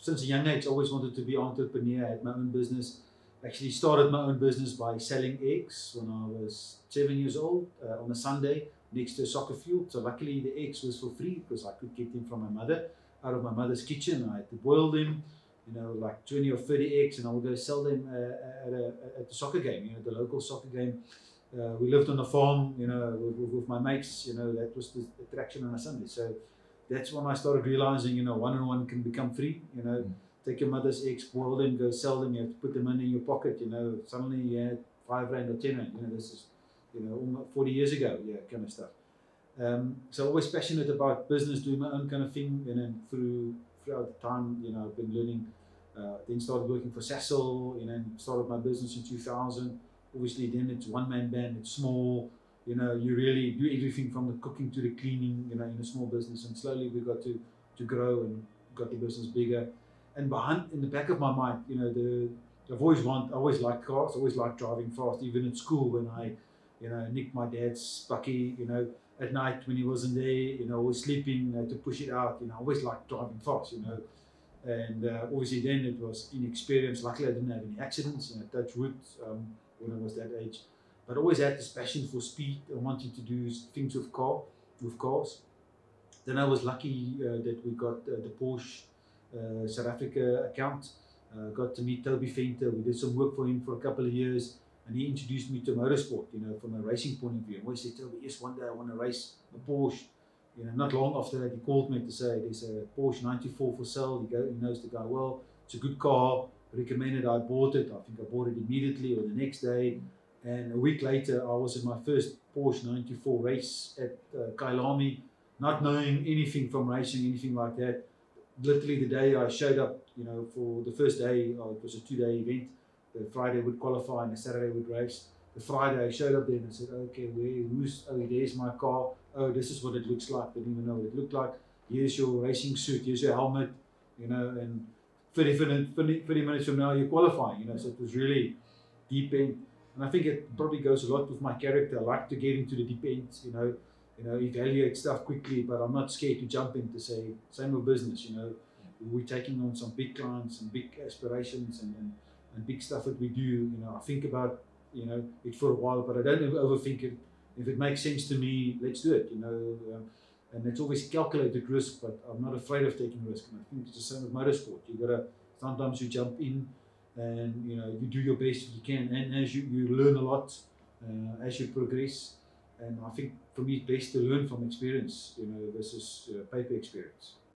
since a young age, I always wanted to be an entrepreneur. I had my own business. Actually started my own business by selling eggs when I was 7 years old on a Sunday next to a soccer field. So luckily the eggs was for free because I could get them from my mother out of my mother's kitchen. I had to boil them, like 20 or 30 eggs, and I would go sell them at the soccer game, the local soccer game. We lived on a farm, with my mates. That was the attraction on a Sunday. So that's when I started realizing, one and one can become free. Take your mother's eggs, boil them, go sell them. You have to put them in your pocket. Suddenly you had R5 or R10. This is, almost 40 years ago. Yeah, kind of stuff. So always passionate about business, doing my own kind of thing, and then throughout the time, I've been learning. Then started working for Cecil, and started my business in 2000. Obviously, then it's one-man band. It's small. You really do everything from the cooking to the cleaning. In a small business, and slowly we got to grow and got the business bigger. And in the back of my mind, I've always liked cars. Always liked driving fast. Even in school, when I, nicked my dad's bucky, at night when he wasn't there, always sleeping, to push it out. I always liked driving fast. And obviously then it was inexperienced. Luckily I didn't have any accidents. Touch wood, when I was that age. But I always had this passion for speed and wanting to do things with cars. Then I was lucky that we got the Porsche South Africa account. Got to meet Toby Venter. We did some work for him for a couple of years, and he introduced me to motorsport, from a racing point of view. I always said, Toby, yes, one day I want to race a Porsche. Not long after that, he called me to say there's a Porsche 94 for sale. He knows the guy well. It's a good car. Recommended. I bought it. I think I bought it immediately or the next day. And a week later, I was in my first Porsche 94 race at Kailami, not knowing anything from racing, anything like that. Literally the day I showed up, for the first day, it was a 2-day event. The Friday would qualify and the Saturday would race. The Friday I showed up there and I said, okay, there's my car. Oh, this is what it looks like. Didn't even know what it looked like. Here's your racing suit, here's your helmet, and 30 minutes from now you're qualifying, so it was really deep end. And I think it probably goes a lot with my character. I like to get into the deep end, evaluate stuff quickly, but I'm not scared to jump in to say, same with business, we're taking on some big clients and big aspirations and big stuff that we do. I think about, it for a while, but I don't overthink it. If it makes sense to me, let's do it, and it's always calculated risk, but I'm not afraid of taking risk. And I think it's the same with motorsport. Sometimes you jump in and, you do your best if you can. And as you learn a lot as you progress. And I think for me, it's best to learn from experience, versus paper experience.